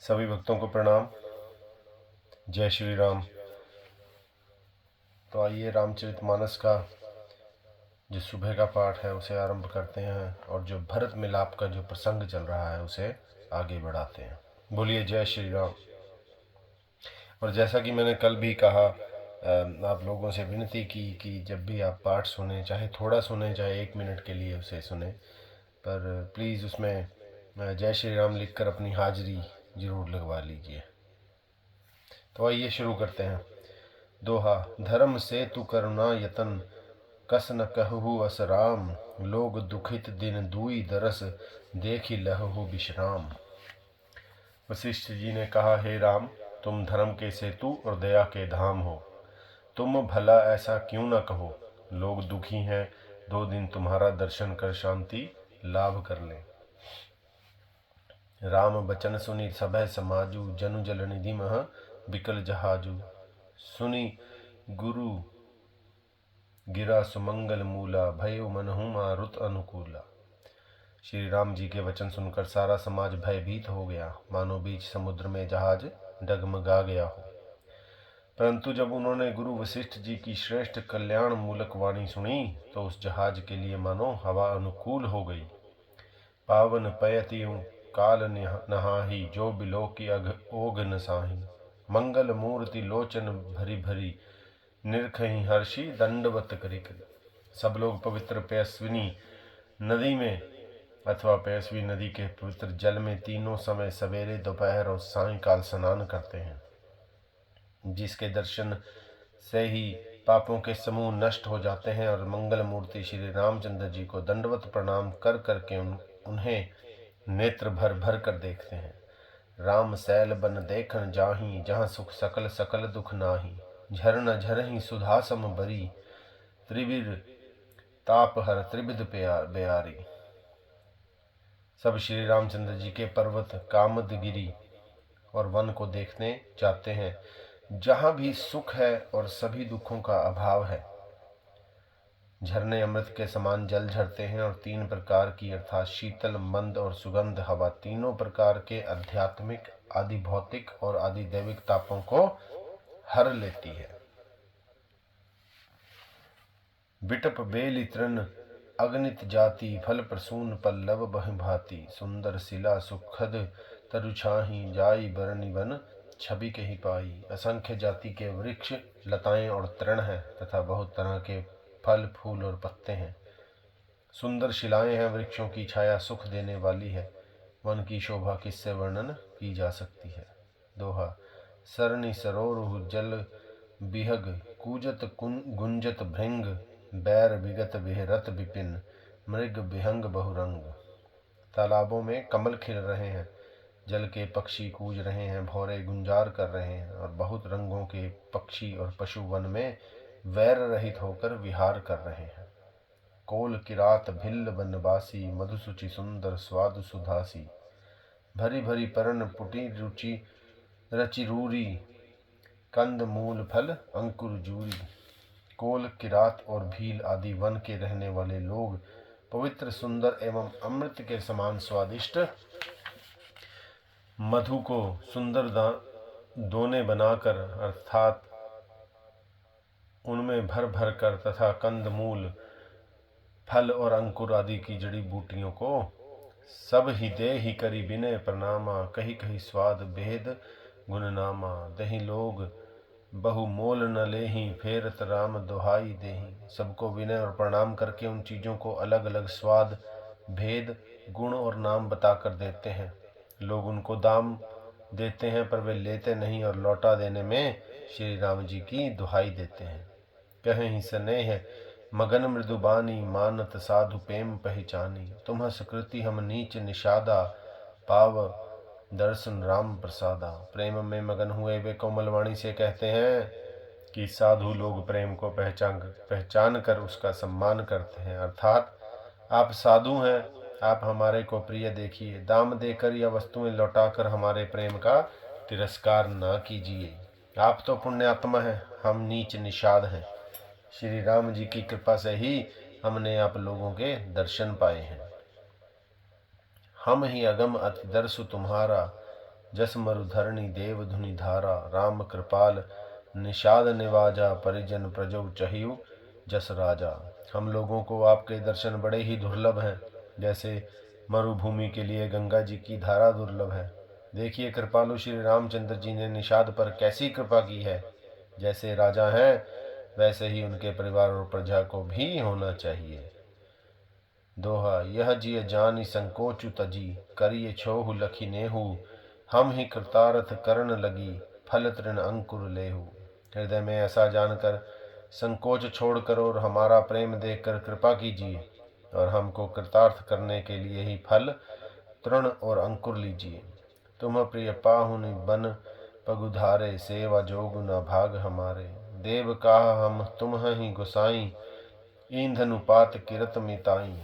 सभी भक्तों को प्रणाम। जय श्री राम। तो आइए रामचरितमानस का जो सुबह का पाठ है उसे आरंभ करते हैं और जो भरत मिलाप का जो प्रसंग चल रहा है उसे आगे बढ़ाते हैं। बोलिए जय श्री राम। और जैसा कि मैंने कल भी कहा, आप लोगों से विनती की कि जब भी आप पाठ सुने, चाहे थोड़ा सुने चाहे 1 मिनट के लिए उसे सुने, पर प्लीज़ उसमें जय श्री राम लिखकर अपनी हाजिरी जरूर लगवा लीजिए। तो आइए शुरू करते हैं। दोहा। धर्म से तु करुणा यतन, कस न कहु अस राम। लोग दुखित दिन दुई दरस, देखी लहु विश्राम। वशिष्ठ जी ने कहा, हे राम, तुम धर्म के सेतु और दया के धाम हो। तुम भला ऐसा क्यों न कहो। लोग दुखी हैं, 2 दिन तुम्हारा दर्शन कर शांति लाभ कर लें। राम बचन सुनी सभय समाजू, जनु जल निधि मह बिकल जहाजू। सुनी गुरु गिरा सुमंगल मूला, भयो मनहु मारुत अनुकूला। श्री राम जी के वचन सुनकर सारा समाज भयभीत हो गया, मानो बीच समुद्र में जहाज डगमगा गया हो। परंतु जब उन्होंने गुरु वशिष्ठ जी की श्रेष्ठ कल्याण मूलक वाणी सुनी तो उस जहाज के लिए मानो हवा अनुकूल हो गई। पावन पयतियों काल नहाही, जो बिलो की अघ ओग न साही। मंगल मूर्ति लोचन भरी भरी, निरखही हर्षि दंडवत करी करी। सब लोग पवित्र पयस्विनी नदी में अथवा पयस्वी नदी के पवित्र जल में तीनों समय सवेरे, दोपहर और सायंकाल स्नान करते हैं, जिसके दर्शन से ही पापों के समूह नष्ट हो जाते हैं और मंगल मूर्ति श्री रामचंद्र जी को दंडवत प्रणाम कर करके उन्हें नेत्र भर भर कर देखते हैं। राम सैल बन देखन जाही, जहाँ सुख सकल सकल दुख नाही। झरन झरही सुधा सम बरी, त्रिविर ताप हर त्रिविध बेयारी। सब श्री रामचंद्र जी के पर्वत कामदगिरी और वन को देखने जाते हैं, जहाँ भी सुख है और सभी दुखों का अभाव है। झरने अमृत के समान जल झरते हैं और 3 प्रकार की अर्थात शीतल, मंद और सुगंध हवा तीनों प्रकार के आध्यात्मिक, आदि भौतिक और आदि दैविक तापों को हर लेती है। बिटप बेली तृण अगणित जाति, फल प्रसून पल्लव बह भांति। सुंदर शिला सुखद तरुछाही, जाई बरनी वन छवि के ही पाई। असंख्य जाति के वृक्ष, लताएं और तृण हैं तथा बहुत तरह के फल, फूल और पत्ते हैं। सुंदर शिलाएं हैं, वृक्षों की छाया सुख देने वाली है। वन की शोभा किससे वर्णन की जा सकती है। दोहा। सरणी सरोरुह जल बिहग, कूजत गुंजत भृंग। बैर विगत विहरत विपिन, मृग विहंग बहुरंग। तालाबों में कमल खिल रहे हैं, जल के पक्षी कूज रहे हैं, भौरे गुंजार कर रहे हैं और बहुत रंगों के पक्षी और पशु वन में वैर रहित होकर विहार कर रहे हैं। कोल किरात भिल्ल बनवासी, मधुसुचि सुंदर स्वादु सुधासी। भरी भरी परन पुटी रुचि रचिरूरी, कंद मूल फल अंकुर जूरी। कोल, किरात और भील आदि वन के रहने वाले लोग पवित्र, सुंदर एवं अमृत के समान स्वादिष्ट मधु को सुंदर दोने बनाकर अर्थात उनमें भर भर कर तथा कंद मूल, फल और अंकुर आदि की जड़ी बूटियों को सब ही दे ही करी विनय प्रणामा। कही कही स्वाद भेद गुणनामा। दही लोग बहु मोल न लेही, फेरत राम दुहाई देही। सबको विनय और प्रणाम करके उन चीजों को अलग अलग स्वाद, भेद, गुण और नाम बताकर देते हैं। लोग उनको दाम देते हैं पर वे लेते नहीं और लौटा देने में श्री राम जी की दुहाई देते हैं। कहीं स्नेह मगन मृदुबानी, मानत साधु प्रेम पहचानी। तुम्ह सुकृति हम नीच निषादा, पाव दर्शन राम प्रसादा। प्रेम में मगन हुए वे कोमल वाणी से कहते हैं कि साधु लोग प्रेम को पहचान कर उसका सम्मान करते हैं, अर्थात आप साधु हैं, आप हमारे को प्रिय देखिए, दाम देकर या वस्तुएं लौटाकर हमारे प्रेम का तिरस्कार ना कीजिए। आप तो पुण्यात्मा हैं, हम नीच निषाद हैं। श्री राम जी की कृपा से ही हमने आप लोगों के दर्शन पाए हैं। हम ही अगम अति दर्शु तुम्हारा, जस मरुधरणी देव धुनि धारा, राम कृपाल निषाद निवाजा, परिजन प्रजौ चहियु जस राजा। हम लोगों को आपके दर्शन बड़े ही दुर्लभ हैं, जैसे मरुभूमि के लिए गंगा जी की धारा दुर्लभ है। देखिए कृपालु श्री रामचंद्र जी ने निषाद पर कैसी कृपा की है। जैसे राजा हैं वैसे ही उनके परिवार और प्रजा को भी होना चाहिए। दोहा, यह जिय जानि संकोचु तजी, करिए छोहु लखी नेहू, हम ही कृतार्थ करण लगी, फल तृण अंकुर लेहू। हृदय में ऐसा जानकर संकोच छोड़कर और हमारा प्रेम देखकर कृपा कीजिए, और हमको कृतार्थ करने के लिए ही फल तृण और अंकुर लीजिए। तुम प्रिय पाहुनि बन पगुधारे, सेवा जोग न भाग हमारे। देव कहा हम तुम ही गोसाई, ईंधन उपात किरत मिताई।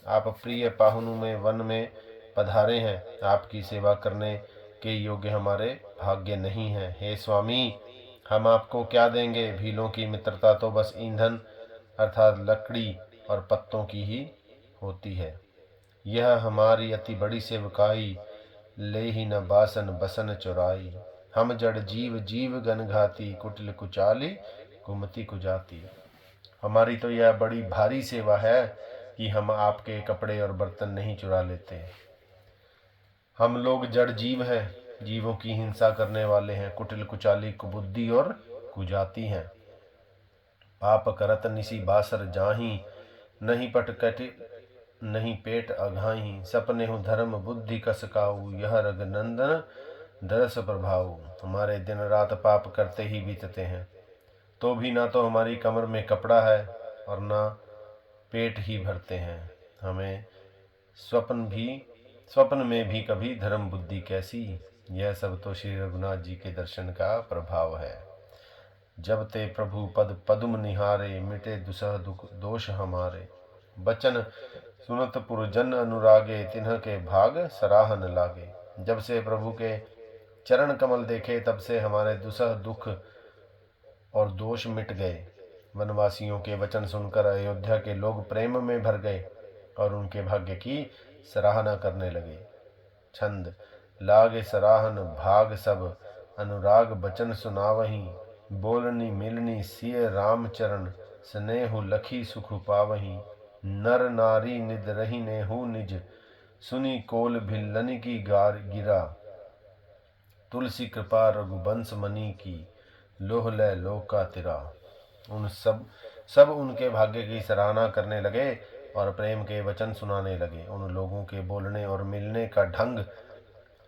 आप प्रिय पाहुनु में वन में पधारे हैं, आपकी सेवा करने के योग्य हमारे भाग्य नहीं है। हे स्वामी, हम आपको क्या देंगे। भीलों की मित्रता तो बस ईंधन अर्थात लकड़ी और पत्तों की ही होती है। यह हमारी अति बड़ी सेवकाई, ले ही न बासन बसन चुराई। हम जड़ जीव जीव गन घाती, कुटिल कुचाली कुमति कुजाती। हमारी तो यह बड़ी भारी सेवा है कि हम आपके कपड़े और बर्तन नहीं चुरा लेते। हम लोग जड़ जीव हैं, जीवों की हिंसा करने वाले हैं, कुटिल कुचाली कुबुद्धि और कुजाती हैं। पाप करत निसी बासर जाही, नहीं पट कटि नहीं पेट अघाही। सपने हूँ धर्म बुद्धि कसकाऊ, यह रघुनंदन दरस प्रभाऊ। हमारे दिन रात पाप करते ही बीतते हैं, तो भी ना तो हमारी कमर में कपड़ा है और ना पेट ही भरते हैं। हमें स्वप्न में भी कभी धर्म बुद्धि कैसी। यह सब तो श्री रघुनाथ जी के दर्शन का प्रभाव है। जब ते प्रभु पद पदुम निहारे, मिटे दुसह दुख दोष हमारे। बचन सुनत पुरजन अनुरागे, तिन्ह के भाग सराहन लागे। जब से प्रभु के चरण कमल देखे, तब से हमारे दुसह दुख और दोष मिट गए। वनवासियों के वचन सुनकर अयोध्या के लोग प्रेम में भर गए और उनके भाग्य की सराहना करने लगे। छंद, लागे सराहन भाग सब, अनुराग बचन सुनावही। बोलनी मिलनी सिय राम चरण, स्नेहु लखी सुख पावही। नर नारी निद रही नेहु निज, सुनी कोल भिल्लन की गिरा। तुलसी कृपा रघुबंश मनी की, लोह लय लोका तिरा। उन सब उनके भाग्य की सराहना करने लगे और प्रेम के वचन सुनाने लगे। उन लोगों के बोलने और मिलने का ढंग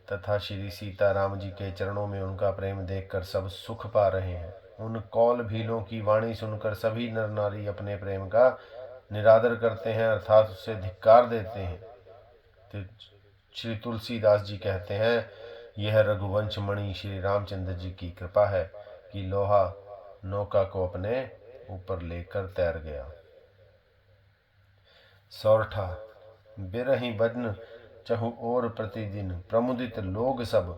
तथा श्री सीता राम जी के चरणों में उनका प्रेम देखकर सब सुख पा रहे हैं। उन कौल भीलों की वाणी सुनकर सभी नर नारी अपने प्रेम का निरादर करते हैं, अर्थात उससे धिक्कार देते हैं। तो श्री तुलसीदास जी कहते हैं, यह रघुवंश मणि श्री रामचंद्र जी की कृपा है कि लोहा नौका को अपने ऊपर लेकर तैर गया। सौरठा, बिरही बदन चहु और प्रतिदिन, प्रमुदित लोग सब,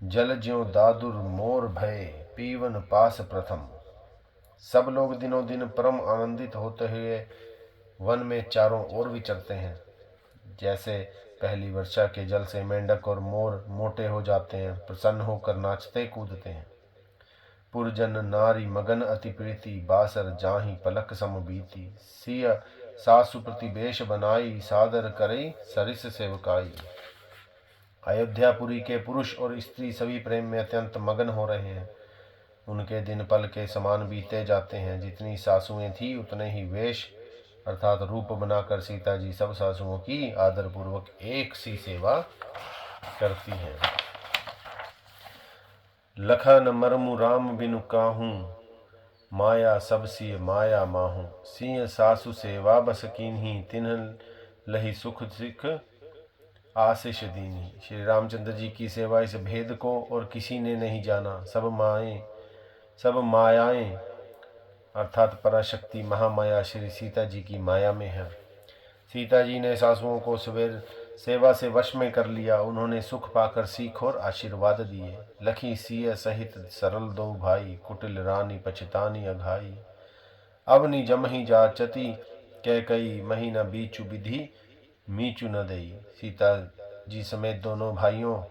जल ज्यों दादुर मोर भय, पीवन पास प्रथम। सब लोग दिनों दिन परम आनंदित होते हुए वन में चारों ओर विचरते हैं। जैसे पहली वर्षा के जल से मेंढक और मोर मोटे हो जाते हैं, प्रसन्न होकर नाचते कूदते हैं। पुरजन नारी मगन अति प्रीति, बासर जाहि पलक सम बीती। सिय सासु प्रतिवेश बनाई, सादर करई सरिस सेवकाई। अयोध्यापुरी के पुरुष और स्त्री सभी प्रेम में अत्यंत मगन हो रहे हैं। उनके दिन पल के समान बीते जाते हैं। जितनी सासुएं थी उतने ही वेश अर्थात रूप बनाकर सीता जी सब सासुओं की आदरपूर्वक एक सी सेवा करती हैं। लखन मरमु राम बिनु काहू, माया सब सिय माया माहू। सिंह सासु सेवा बस कीन्ही, तिन्ह लही सुख सिख आशीष दीनी। श्री रामचंद्र जी की सेवा इस भेद को और किसी ने नहीं जाना। सब मायाएं अर्थात पराशक्ति महामाया श्री सीता जी की माया में है। सीता जी ने सासुओं को सवेर सेवा से वश में कर लिया। उन्होंने सुख पाकर सीख और आशीर्वाद दिए। लखी सिय सहित सरल दो भाई, कुटिल रानी पछतानी अघाई। अवनि जमहि जाचती कैकई, महीना बीचु विधि मीचु न दई। सीता जी समेत दोनों भाइयों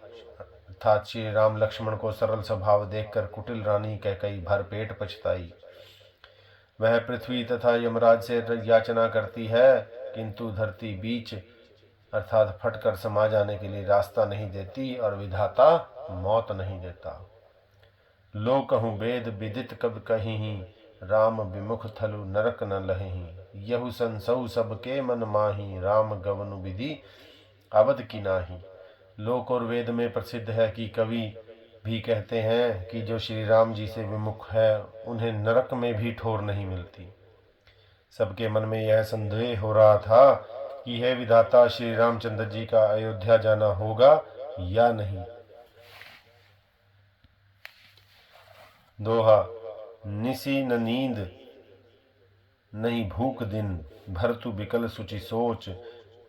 अर्थात श्री राम लक्ष्मण को सरल स्वभाव देखकर कुटिल रानी कैकई भरपेट पछताई। वह पृथ्वी तथा यमराज से याचना करती है, किंतु धरती बीच अर्थात फटकर समा जाने के लिए रास्ता नहीं देती और विधाता मौत नहीं देता। लो कहूँ वेद विदित कब कहीं, राम विमुख थलु नरक न लहीं। यहु संसौ सबके मन माही, राम गवनु विधि अवध की नाही। लोक और वेद में प्रसिद्ध है कि कवि भी कहते हैं कि जो श्री राम जी से विमुख है उन्हें नरक में भी ठोर नहीं मिलती। सबके मन में यह संदेह हो रहा था कि हे विधाता, श्री रामचंद्र जी का अयोध्या जाना होगा या नहीं। दोहा। निसी न नींद नहीं भूख दिन, भरतु बिकल सुचि सोच।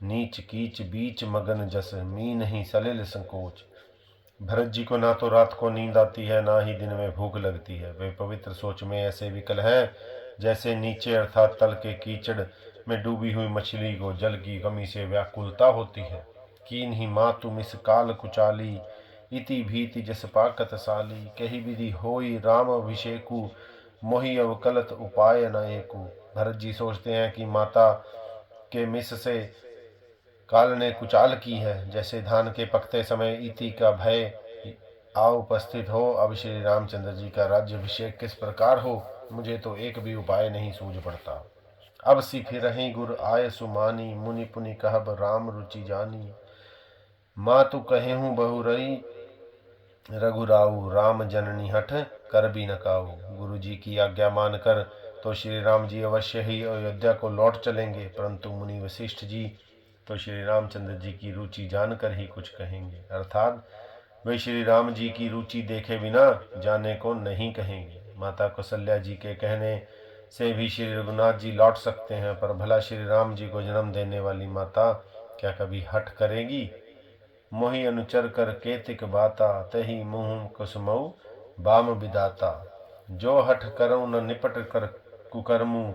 नीच कीच बीच मगन जस, मी नहीं सलिल संकोच। भरत जी को ना तो रात को नींद आती है, ना ही दिन में भूख लगती है। वे पवित्र सोच में ऐसे विकल हैं जैसे नीचे अर्थात तल के कीचड़ में डूबी हुई मछली को जल की कमी से व्याकुलता होती है। कीन ही मातु मिस काल कुचाली, इति भीति जस पाकत साली। कही विधि होई राम अभिषेकु, मोहि अवकलत उपाय न एकु। भरत जी सोचते हैं कि माता के मिस से काल ने कुचाल की है, जैसे धान के पकते समय इति का भय आ उपस्थित हो। अब श्री रामचंद्र जी का राज्याभिषेक किस प्रकार हो, मुझे तो एक भी उपाय नहीं सूझ पड़ता। अब सी फिर रही गुर आय सुमानी, मुनि पुनि कहब राम रुचि जानी। मातु कहे हूँ बहु रई रघुराऊ, राम जननी हठ कर भी न काऊ। गुरु जी की आज्ञा मानकर तो श्री राम जी अवश्य ही अयोध्या को लौट चलेंगे, परंतु मुनि वशिष्ठ जी तो श्री रामचंद्र जी की रुचि जानकर ही कुछ कहेंगे, अर्थात वे श्री राम जी की रुचि देखे बिना जाने को नहीं कहेंगे। माता कौशल्या जी के कहने से भी श्री रघुनाथ जी लौट सकते हैं, पर भला श्री राम जी को जन्म देने वाली माता क्या कभी हठ करेगी। मोहि अनुचर कर केतिक बाता, तही मुँह कुसुमऊ बाम विदाता। जो हठ करऊँ न निपट कर कुकर्मु,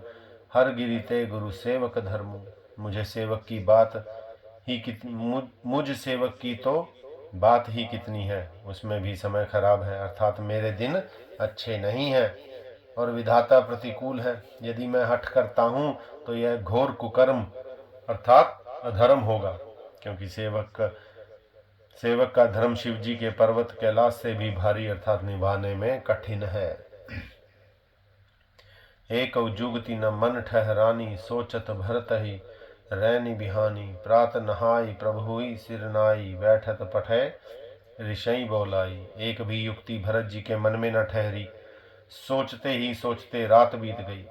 हर गिरि ते गुरु सेवक धर्मु। मुझे सेवक की बात ही मुझ सेवक की तो बात ही कितनी है, उसमें भी समय खराब है, अर्थात मेरे दिन अच्छे नहीं हैं और विधाता प्रतिकूल है। यदि मैं हठ करता हूँ तो यह घोर कुकर्म अर्थात अधर्म होगा, क्योंकि सेवक का धर्म शिव जी के पर्वत कैलाश से भी भारी अर्थात निभाने में कठिन है। एक जुगति न मन ठहरानी, सोचत भरत ही रैनी बिहानी। प्रात नहाई प्रभुई सिर नाई, बैठत पठे ऋषि बोलाई। एक भी युक्ति भरत जी के मन में न ठहरी, सोचते ही सोचते रात बीत गई।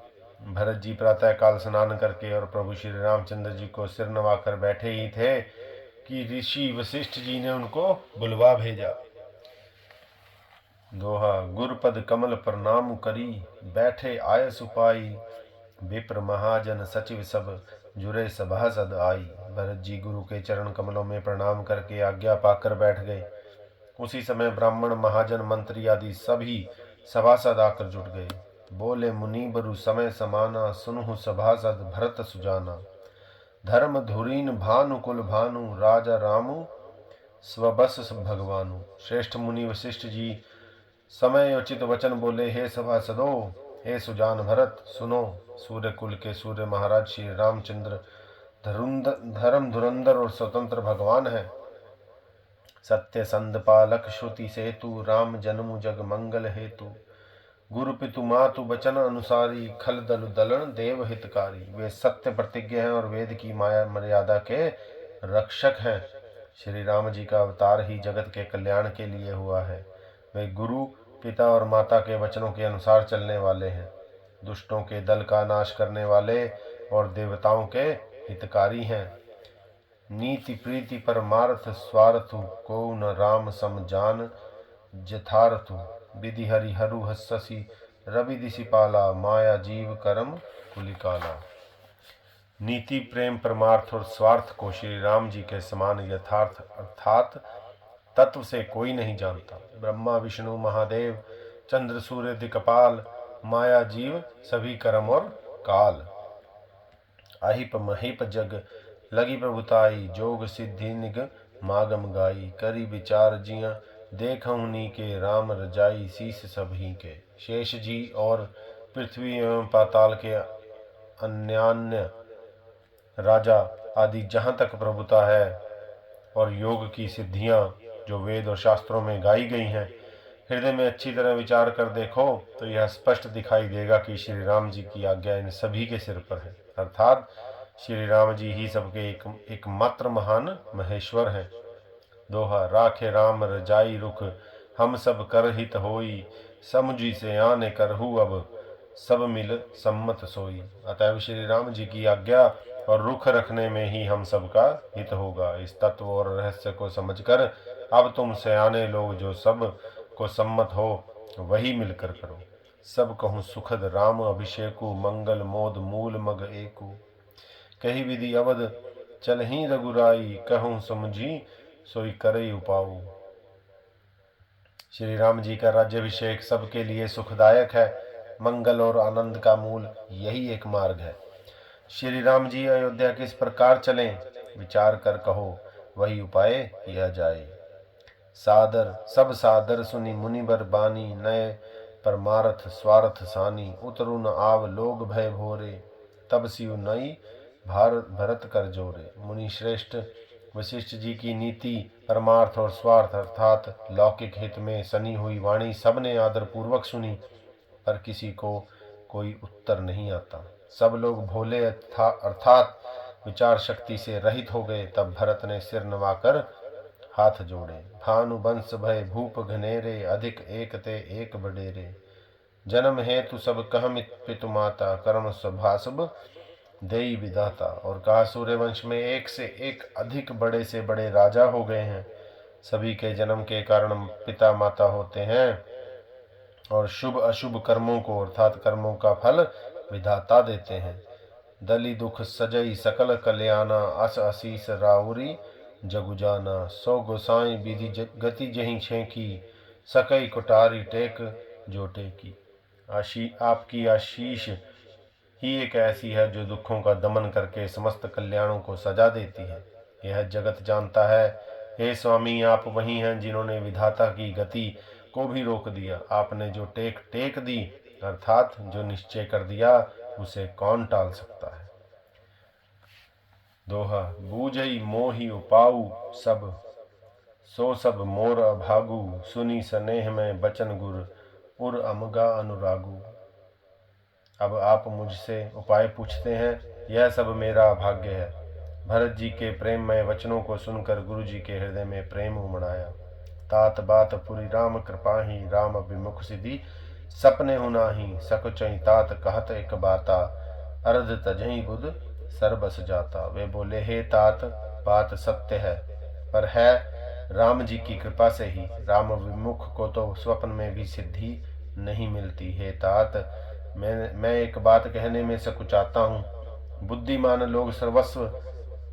भरत जी प्रातः काल स्नान करके और प्रभु श्री रामचंद्र जी को सिर नवाकर बैठे ही थे कि ऋषि वशिष्ठ जी ने उनको बुलवा भेजा। दोहा। गुरपद कमल प्रणाम करी, बैठे आय सुपाई। विप्र महाजन सचिव सब, जुरे सभासद आई। भरत जी गुरु के चरण कमलों में प्रणाम करके आज्ञा पाकर बैठ गए। उसी समय ब्राह्मण महाजन मंत्री आदि सभी सभासद आकर जुट गए। बोले मुनि बरु समय समाना, सुनहु सभासद भरत सुजाना। धर्म धुरीन भानु कुल भानु, राजा रामु स्वबस भगवानु। श्रेष्ठ मुनि वशिष्ठ जी समय उचित वचन बोले, हे सभासदो, हे सुजान भरत, सुनो। सूर्य कुल के सूर्य महाराज श्री रामचंद्र धर्म धुरंधर और स्वतंत्र भगवान है। सत्य संध पालक श्रुति सेतु, राम जन्म जग मंगल हेतु। गुरु पितु मातु बचन अनुसारी, खल दल दलन देव हितकारी। वे सत्य प्रतिज्ञ हैं और वेद की माया मर्यादा के रक्षक हैं। श्री राम जी का अवतार ही जगत के कल्याण के लिए हुआ है। वे गुरु पिता और माता के वचनों के अनुसार चलने वाले हैं, दुष्टों के दल का नाश करने वाले और देवताओं के हितकारी हैं। नीति प्रीति परमार्थ स्वार्थु, को न राम सम जान जथार्थु। विधि हरि हरु हस्सि, रवि दिशि पाला, माया जीव करम कुलिकाला। नीति प्रेम परमार्थ और स्वार्थ को श्री राम जी के समान यथार्थ अर्थात तत्व से कोई नहीं जानता। ब्रह्मा विष्णु महादेव चंद्र सूर्य दिक्पाल, माया जीव सभी कर्म और काल। अहिप महिप जग लगी प्रभुताई, जोग सिद्धि निग मागम गाई। करी विचार जिया देखहुनी के राम रजाई शीस सभी के। शेष जी और पृथ्वी एवं पाताल के अन्यान्य राजा आदि जहाँ तक प्रभुता है और योग की सिद्धियां जो वेद और शास्त्रों में गाई गई हैं, हृदय में अच्छी तरह विचार कर देखो तो यह स्पष्ट दिखाई देगा कि श्री राम जी की आज्ञा इन सभी के सिर पर है, अर्थात श्री राम जी ही सबके एकमात्र महान महेश्वर हैं। दोहा राखे राम रजाई रुख, हम सब कर हित होई, समुझी से आने करहु अब, सब मिल सम्मत सोई। अतएव श्री राम जी की आज्ञा और रुख रखने में ही हम सबका हित होगा। इस तत्व और रहस्य को समझकर अब तुम सयाने लोग जो सब को सम्मत हो वही मिलकर करो। सब कहूँ सुखद राम अभिषेकु, मंगल मोद मूल मग एकु। कही विधि अवध चलहि रघुराई, कहूँ समझी सोई करई उपाऊ। श्री राम जी का राज्याभिषेक सबके लिए सुखदायक है। मंगल और आनंद का मूल यही एक मार्ग है। श्री राम जी अयोध्या किस प्रकार चलें, विचार कर कहो, वही उपाय किया जाए। सादर सब सादर सुनी मुनिबर बानी, नए परमारथ स्वार्थ सानी, उतरु न आव लोग भय भोरे, तब सियु नई भरत कर जोरे। मुनि श्रेष्ठ वशिष्ठ जी की नीति, परमार्थ और स्वार्थ अर्थात लौकिक हित में सनी हुई वाणी सबने आदर पूर्वक सुनी, पर किसी को कोई उत्तर नहीं आता। सब लोग भोले अर्थात विचार शक्ति से रहित हो गए। तब भरत ने सिर नवाकर हाथ जोड़े। भानु बंश भय भूप घनेरे, अधिक एक ते एक बडेरे। जन्म हेतु सब कहमित पितु माता, कर्म स्वभासुभ देई विधाता। और कहा सूर्यवंश में एक से एक अधिक बड़े से बड़े राजा हो गए हैं। सभी के जन्म के कारण पिता माता होते हैं और शुभ अशुभ कर्मों को अर्थात कर्मों का फल विधाता देते हैं। दली दुख सजई सकल कल्याणा, अस असीस राउरी जगुजाना। सो गोसाई विधि गति जहीं छेकी, सकई कुटारी टेक जोटे की। आपकी आशीष ही एक ऐसी है जो दुखों का दमन करके समस्त कल्याणों को सजा देती है। यह जगत जानता है। हे स्वामी, आप वही हैं जिन्होंने विधाता की गति को भी रोक दिया। आपने जो टेक दी अर्थात जो निश्चय कर दिया, उसे कौन टाल सकता है। दोहा बूझई मोहि उपाऊ सब, सो सब मोर अभागु। सुनी स्नेह में बचन गुर, उर अमगा अनुरागु। अब आप मुझसे उपाय पूछते हैं, यह सब मेरा भाग्य है। भरत जी के प्रेममय वचनों को सुनकर गुरु जी के हृदय में प्रेम उमड़ाया। तात बात पुरी राम कृपाही, राम विमुख सिद्धि सपने हुनाही। सकुचई तात कहत एक बाता, अर्ध तजही बुध सरबस जाता। वे बोले, हे तात, बात सत्य है, पर है राम जी की कृपा से ही। राम विमुख को तो स्वप्न में भी सिद्धि नहीं मिलती। हे तात, मैं एक बात कहने में सकुचाता हूँ। बुद्धिमान लोग सर्वस्व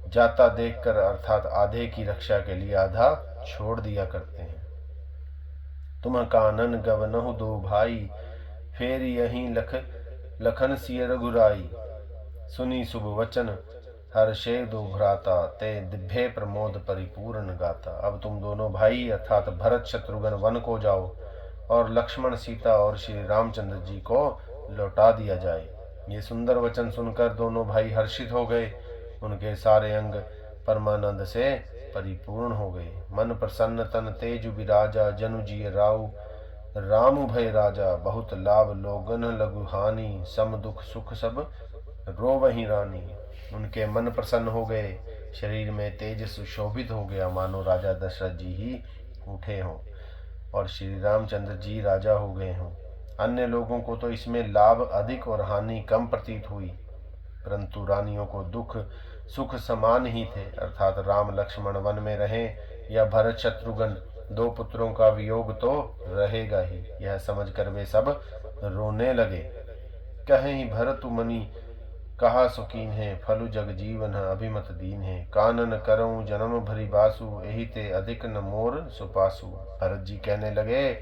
जाता देखकर अर्थात आधे की रक्षा के लिए आधा छोड़ दिया करते हैं। तुम कानन गवनहु दो भाई, फेर यहीं लखन सिय रघुराई। सुनी शुभ वचन हर्षे दो भ्राता, ते दिव्य प्रमोद परिपूर्ण गाता। अब तुम दोनों भाई अर्थात भरत शत्रुघ्न वन को जाओ और लक्ष्मण सीता और श्री रामचंद्र जी को लौटा दिया जाए। ये सुंदर वचन सुनकर दोनों भाई हर्षित हो गए। उनके सारे अंग परमानंद से परिपूर्ण हो गए। मन प्रसन्न तन तेज विराजा, जनु जी राउ राम भय राजा। बहुत लाभ लोगन लघु हानि, सम दुख सुख सब रोवहि रानी। उनके मन प्रसन्न हो गए, शरीर में तेज सुशोभित हो गया, मानो राजा दशरथ जी ही उठे हों और श्री रामचंद्र जी राजा हो गए हों। अन्य लोगों को तो इसमें लाभ अधिक और हानि कम प्रतीत हुई, परंतु रानियों को दुख सुख समान ही थे। अर्थात राम लक्ष्मण वन में रहें या भरत शत्रुघ्न, दो पुत्रों का वियोग तो रहेगा ही। यह समझकर वे सब रोने लगे। कहें भरत मुनि कहा सुकीन है, फलु जग जीवन अभिमत दीन है। कानन करऊं जन्म भरी बासु, एही ते अधिक न मोर सुपासु। भरत जी कहने लगे,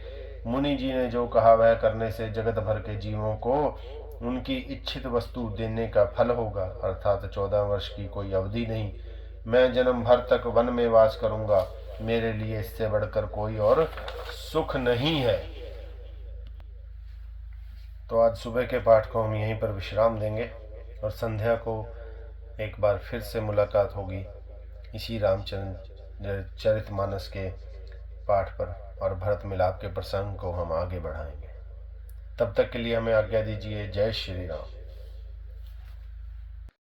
मुनि जी ने जो कहा वह करने से जगत भर के जीवों को उनकी इच्छित वस्तु देने का फल होगा, अर्थात 14 वर्ष की कोई अवधि नहीं। मैं जन्म भर तक वन में वास करूंगा मेरे लिए इससे बढ़कर कोई और सुख नहीं है। तो आज सुबह के पाठ को हम यहीं पर विश्राम देंगे और संध्या को एक बार फिर से मुलाकात होगी इसी रामचंद्र चरितमानस के पाठ पर, और भरत मिलाप के प्रसंग को हम आगे बढ़ाएंगे। तब तक के लिए हमें आज्ञा दीजिए। जय श्री राम।